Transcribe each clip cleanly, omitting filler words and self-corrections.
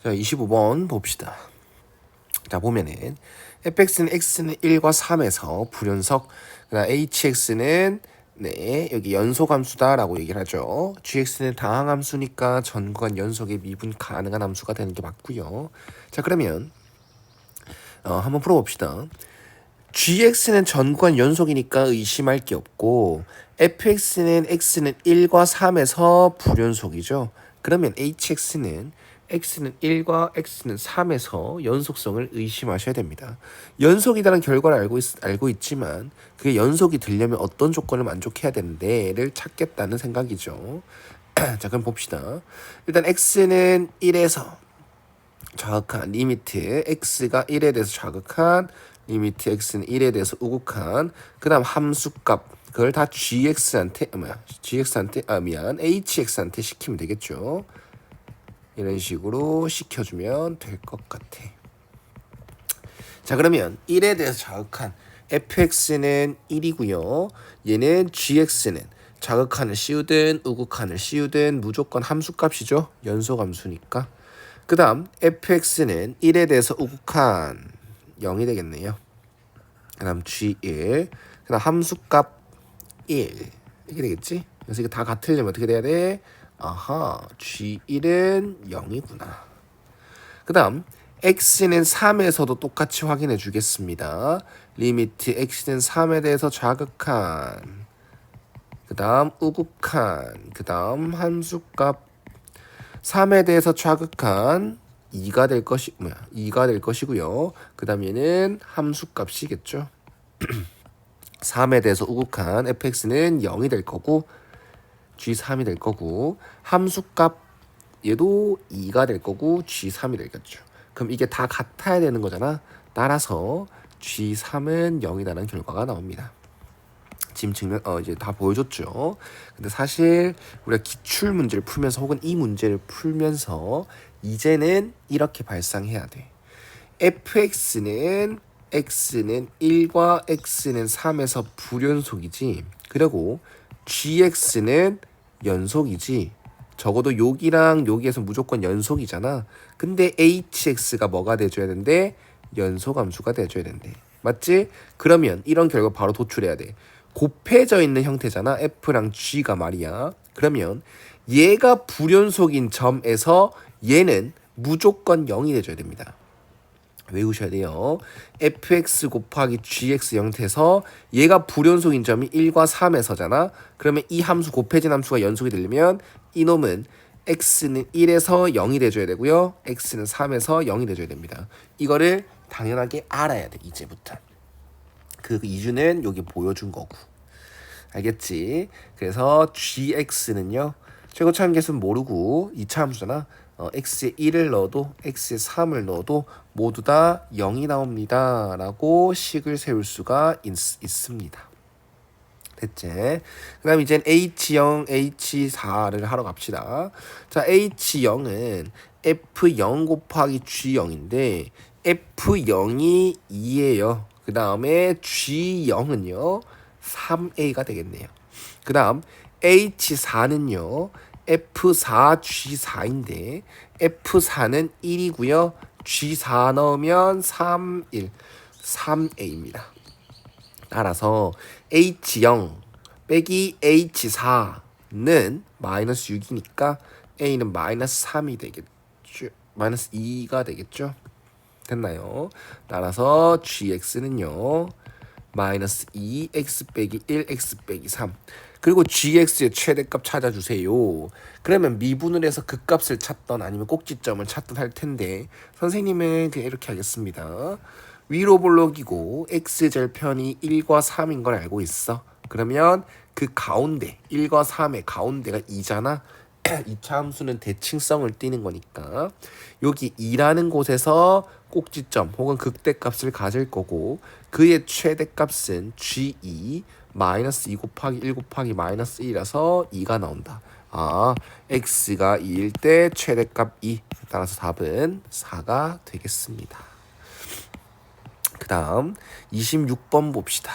자, 25번 봅시다. 자, 보면은 fx는 x는 1과 3에서 불연속, 그다음 hx는 네, 여기 연소함수다라고 얘기를 하죠. gx는 다항함수니까 전구간 연속의 미분 가능한 함수가 되는 게 맞고요. 자, 그러면 한번 풀어봅시다. gx는 전구간 연속이니까 의심할 게 없고 fx는 x는 1과 3에서 불연속이죠. 그러면 hx는 x는 1과 x는 3에서 연속성을 의심하셔야 됩니다. 연속이라는 결과를 알고 있지만 그게 연속이 되려면 어떤 조건을 만족해야 되는데를 찾겠다는 생각이죠. 자, 그럼 봅시다. 일단 x는 1에서 좌극한 리미트 x가 1에 대해서 좌극한 리미트 x는 1에 대해서 우극한 그 다음 함수값 그걸 다 gx한테 hx한테 시키면 되겠죠. 이런 식으로 시켜주면 될 것 같아. 자, 그러면 1에 대해서 좌극한 fx는 1이고요. 얘는 gx는 좌극한을 씌우든 우극한을 씌우든 무조건 함수값이죠. 연속함수니까. 그 다음 fx는 1에 대해서 우극한 0이 되겠네요. 그 다음 g1 그 다음 함수값 1 이렇게 되겠지. 그래서 이거 다 같으려면 어떻게 돼야 돼? 아하, g1은 0이구나. 그 다음 x는 3에서도 똑같이 확인해 주겠습니다. 리미트 x는 3에 대해서 좌극한 그 다음 우극한 그 다음 함수값 3에 대해서 좌극한 2가 될 것이고요. 그 다음 얘는 함수값이겠죠. 3에 대해서 우극한 fx는 0이 될 거고 g3이 될 거고 함수값 얘도 2가 될 거고 g3이 되겠죠. 그럼 이게 다 같아야 되는 거잖아. 따라서 g3은 0이라는 결과가 나옵니다. 지금 증명 이제 다 보여줬죠. 근데 사실 우리가 기출 문제를 풀면서 혹은 이 문제를 풀면서 이제는 이렇게 발상해야 돼. fx는 x는 1과 x는 3에서 불연속이지. 그리고 gx는 연속이지. 적어도 여기랑 여기에서 무조건 연속이잖아. 근데 hx가 뭐가 돼줘야 된대? 연속함수가 돼줘야 된대. 맞지? 그러면 이런 결과 바로 도출해야 돼. 곱해져 있는 형태잖아. f랑 g가 말이야. 그러면 얘가 불연속인 점에서 얘는 무조건 0이 돼줘야 됩니다. 외우셔야 돼요. fx 곱하기 gx 형태에서 얘가 불연속인 점이 1과 3에서잖아. 그러면 이 함수 곱해진 함수가 연속이 되려면 이놈은 x는 1에서 0이 돼줘야 되고요. x는 3에서 0이 돼줘야 됩니다. 이거를 당연하게 알아야 돼. 이제부터. 그 이유는 여기 보여준 거고. 알겠지? 그래서 gx는요. 최고차함 계수는 모르고 2차 함수잖아. x에 1을 넣어도 x에 3을 넣어도 모두 다 0이 나옵니다. 라고 식을 세울 수가 있습니다. 됐지? 그 다음 이젠 H0, H4를 하러 갑시다. 자, H0은 F0 곱하기 G0인데 F0이 2예요. 그 다음에 G0은요 3A가 되겠네요. 그 다음 H4는요 F4, G4인데 F4는 1이고요. G4 넣으면 3, 1, 3A입니다. 따라서 H0 빼기 H4는 마이너스 6이니까 A는 마이너스 3이 되겠죠. 마이너스 2가 되겠죠. 됐나요? 따라서 GX는요. 마이너스 2x 빼기 1x 빼기 3 그리고 gx의 최대값 찾아주세요. 그러면 미분을 해서 그 값을 찾던 아니면 꼭지점을 찾던 할 텐데 선생님은 그냥 이렇게 하겠습니다. 위로 볼록이고 x절편이 1과 3인 걸 알고 있어. 그러면 그 가운데 1과 3의 가운데가 2잖아. 2차 함수는 대칭성을 띠는 거니까 여기 2라는 곳에서 꼭지점 혹은 극대값을 가질 거고 그의 최대값은 g2 마이너스 2 곱하기 1 곱하기 마이너스 1이라서 2가 나온다. 아, x가 2일 때 최대값 2 따라서 답은 4가 되겠습니다. 그 다음 26번 봅시다.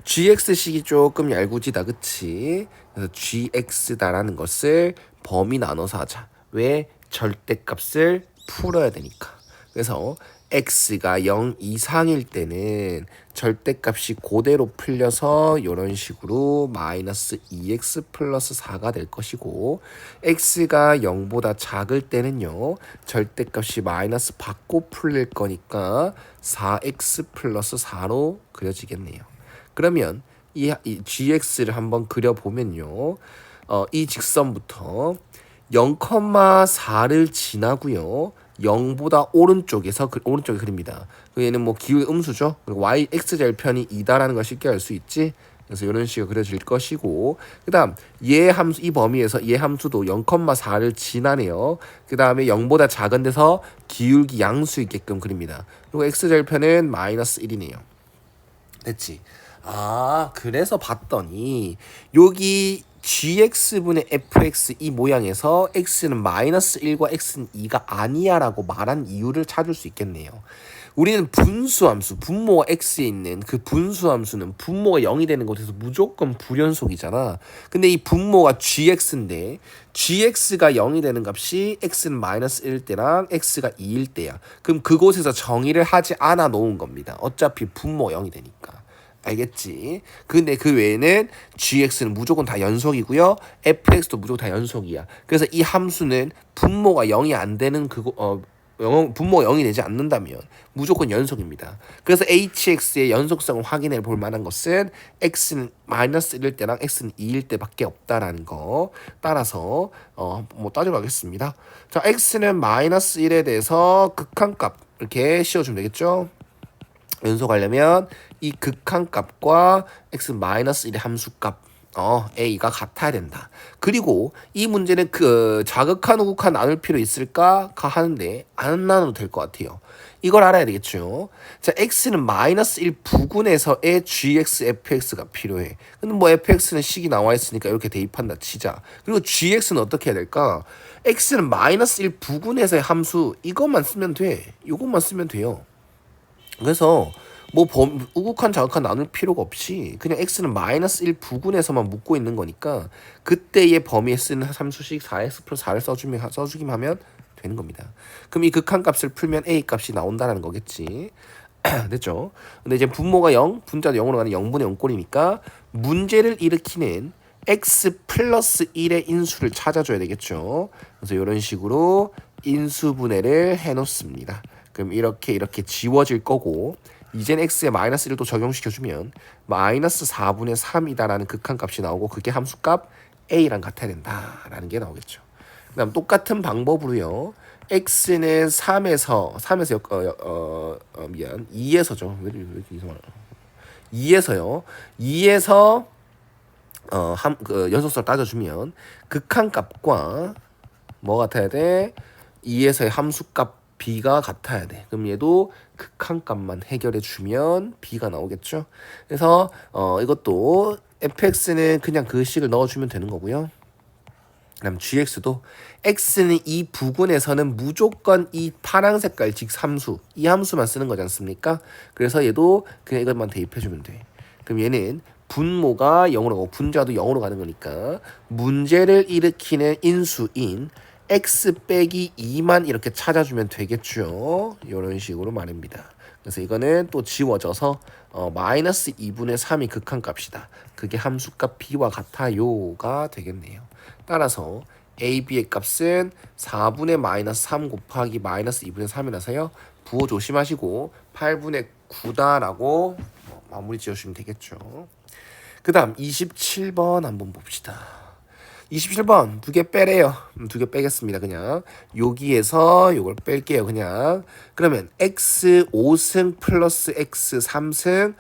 gx식이 조금 얄궂이다 그치? 그래서 gx다라는 것을 범위 나눠서 하자. 왜? 절대값을 풀어야 되니까. 그래서 x가 0 이상일 때는 절대값이 그대로 풀려서 이런 식으로 마이너스 2x 플러스 4가 될 것이고, x가 0보다 작을 때는요 절대값이 마이너스 받고 풀릴 거니까 4x 플러스 4로 그려지겠네요. 그러면 이 gx를 한번 그려보면요, 이 직선부터 0,4를 지나고요 0보다 오른쪽에 그립니다. 얘는 뭐 기울기 음수죠. 그리고 y x절편이 2다라는 걸 쉽게 알 수 있지. 그래서 이런 식으로 그려질 것이고, 그다음 얘 함수, 이 범위에서 얘 함수도 0,4를 지나네요. 그다음에 0보다 작은 데서 기울기 양수 있게끔 그립니다. 그리고 x절편은 마이너스 1이네요. 됐지? 아, 그래서 봤더니 여기 gx분의 fx 이 모양에서 x는 마이너스 1과 x는 2가 아니야 라고 말한 이유를 찾을 수 있겠네요. 우리는 분수함수, 분모가 x에 있는 그 분수함수는 분모가 0이 되는 곳에서 무조건 불연속이잖아. 근데 이 분모가 gx인데 gx가 0이 되는 값이 x는 마이너스 1일 때랑 x가 2일 때야. 그럼 그곳에서 정의를 하지 않아 놓은 겁니다. 어차피 분모가 0이 되니까. 알겠지? 근데 그 외에는 gx는 무조건 다 연속이고요. fx도 무조건 다 연속이야. 그래서 이 함수는 분모가 0이 안 되는 분모가 0이 되지 않는다면 무조건 연속입니다. 그래서 hx의 연속성을 확인해 볼 만한 것은 x는 마이너스 1일 때랑 x는 2일 때밖에 없다라는 거. 따라서 뭐 따지러 가겠습니다. 자, x는 마이너스 1에 대해서 극한값 이렇게 씌워주면 되겠죠? 연속하려면 이 극한값과 x 마이너스 1의 함수값 a가 같아야 된다. 그리고 이 문제는 그 자극한 우극한 나눌 필요 있을까 하는데 안 나눠도 될 것 같아요. 이걸 알아야 되겠죠. 자, x는 마이너스 1 부근에서의 gx fx가 필요해. 근데 뭐 fx는 식이 나와 있으니까 이렇게 대입한다 치자. 그리고 gx는 어떻게 해야 될까? x는 마이너스 1 부근에서의 함수 이것만 쓰면 돼. 이것만 쓰면 돼요. 그래서 뭐 우극한 자극한 나눌 필요가 없이 그냥 x는 마이너스 1 부근에서만 묻고 있는 거니까 그때의 범위에 쓰는 함수식 4x 플러스 4를 써주기만 하면 되는 겁니다. 그럼 이 극한값을 풀면 a 값이 나온다는 거겠지. 됐죠? 근데 이제 분모가 0, 분자도 0으로 가는 0분의 0꼴이니까 문제를 일으키는 x 플러스 1의 인수를 찾아줘야 되겠죠. 그래서 이런 식으로 인수분해를 해놓습니다. 그럼 이렇게 지워질 거고, 이젠 x에 마이너스 1도 적용시켜주면 마이너스 4분의 3이다라는 극한값이 나오고 그게 함수값 a랑 같아야 된다라는 게 나오겠죠. 그 다음 똑같은 방법으로요. x는 3에서 2에서죠. 왜 이렇게 이상하나. 2에서요. 2에서 연속성을 따져주면 극한값과 뭐 같아야 돼? 2에서의 함수값 b가 같아야 돼. 그럼 얘도 극한값만 해결해 주면 b가 나오겠죠. 그래서 이것도 fx는 그냥 그 식을 넣어주면 되는 거고요. 그다음 gx도 x는 이 부근에서는 무조건 이 파란 색깔 즉 함수, 이 함수만 쓰는 거지 않습니까? 그래서 얘도 그냥 이것만 대입해 주면 돼. 그럼 얘는 분모가 0으로 가고 분자도 0으로 가는 거니까 문제를 일으키는 인수인 x 빼기 2만 이렇게 찾아주면 되겠죠. 이런 식으로 말입니다. 그래서 이거는 또 지워져서 마이너스 2분의 3이 극한값이다. 그게 함수값 b와 같아요가 되겠네요. 따라서 a, b의 값은 4분의 마이너스 3 곱하기 마이너스 2분의 3이라서요. 부호 조심하시고 8분의 9다라고 마무리 지어주시면 되겠죠. 그 다음 27번 한번 봅시다. 27번 두 개 빼래요. 두 개 빼겠습니다. 그냥 여기에서 요걸 뺄게요. 그냥 그러면 x 5승 플러스 x 3승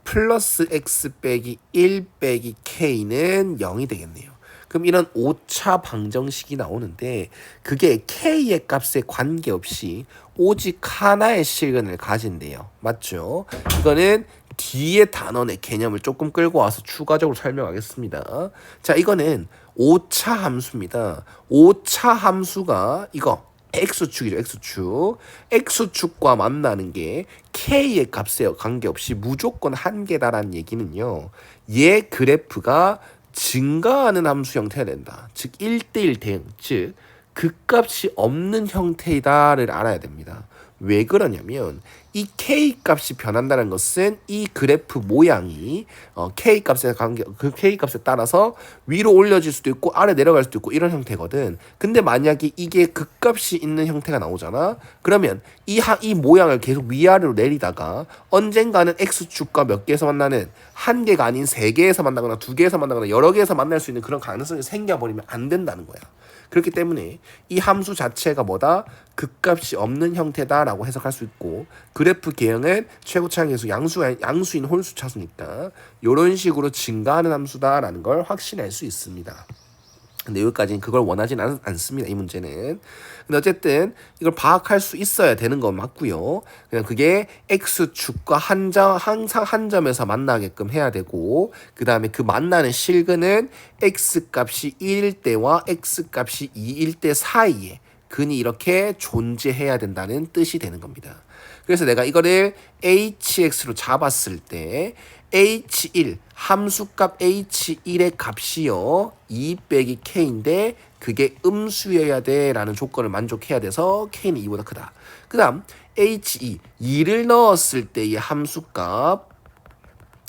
플러스 x 빼기 1 빼기 k는 0이 되겠네요. 그럼 이런 5차 방정식이 나오는데 그게 k의 값에 관계없이 오직 하나의 실근을 가진대요. 맞죠? 이거는 뒤에 단원의 개념을 조금 끌고 와서 추가적으로 설명하겠습니다. 자, 이거는 5차 함수입니다. 5차 함수가 이거 x축이죠. x축. x축과 만나는 게 k의 값에 관계없이 무조건 한 개다라는 얘기는요. 얘 그래프가 증가하는 함수 형태가 된다. 즉 1대1 대응. 즉 극값이 없는 형태이다를 알아야 됩니다. 왜 그러냐면 이 k 값이 변한다는 것은 이 그래프 모양이 k 값에 그 k 값에 따라서 위로 올려질 수도 있고 아래 내려갈 수도 있고 이런 형태거든. 근데 만약에 이게 극값이 있는 형태가 나오잖아. 그러면 이 모양을 계속 위아래로 내리다가 언젠가는 x축과 몇 개에서 만나는 한 개가 아닌 세 개에서 만나거나 두 개에서 만나거나 여러 개에서 만날 수 있는 그런 가능성이 생겨버리면 안 된다는 거야. 그렇기 때문에 이 함수 자체가 뭐다? 극값이 없는 형태다라고 해석할 수 있고 그래프 개형은 최고차항계수 양수인 홀수 차수니까 이런 식으로 증가하는 함수다라는 걸 확신할 수 있습니다. 근데 여기까지는 그걸 원하지는 않습니다. 이 문제는. 근데 어쨌든 이걸 파악할 수 있어야 되는 건 맞고요. 그냥 그게 x축과 항상 한 점에서 만나게끔 해야 되고 그 다음에 그 만나는 실근은 x값이 1일 때와 x값이 2일 때 사이에 근이 이렇게 존재해야 된다는 뜻이 되는 겁니다. 그래서 내가 이거를 hx로 잡았을 때 h1 함수값 h1의 값이요 2 빼기 k인데 그게 음수여야 돼 라는 조건을 만족해야 돼서 k는 2보다 크다. 그 다음 h2 2를 넣었을 때의 함수값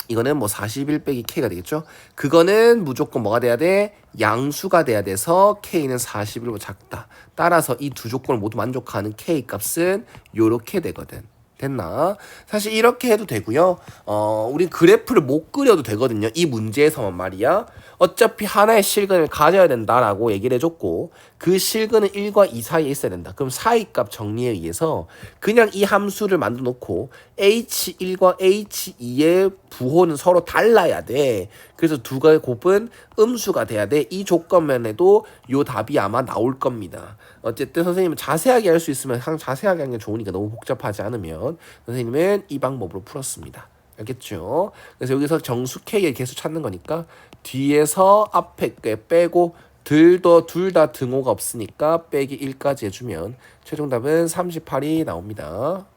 이거는 뭐 41 빼기 k가 되겠죠. 그거는 무조건 뭐가 돼야 돼? 양수가 돼야 돼서 k는 41보다 작다. 따라서 이 두 조건을 모두 만족하는 k 값은 요렇게 되거든. 됐나? 사실 이렇게 해도 되고요. 우리 그래프를 못 그려도 되거든요. 이 문제에서만 말이야. 어차피 하나의 실근을 가져야 된다라고 얘기를 해줬고 그 실근은 1과 2 사이에 있어야 된다. 그럼 사이값 정리에 의해서 그냥 이 함수를 만들어 놓고 h1과 h2의 부호는 서로 달라야 돼. 그래서 두 가지 곱은 음수가 돼야 돼. 이 조건만 해도 요 답이 아마 나올 겁니다. 어쨌든 선생님은 자세하게 할 수 있으면 항상 자세하게 하는 게 좋으니까 너무 복잡하지 않으면 선생님은 이 방법으로 풀었습니다. 알겠죠? 그래서 여기서 정수 K의 개수 찾는 거니까 뒤에서 앞에 게 빼고 둘 다 등호가 없으니까 빼기 1까지 해주면 최종 답은 38이 나옵니다.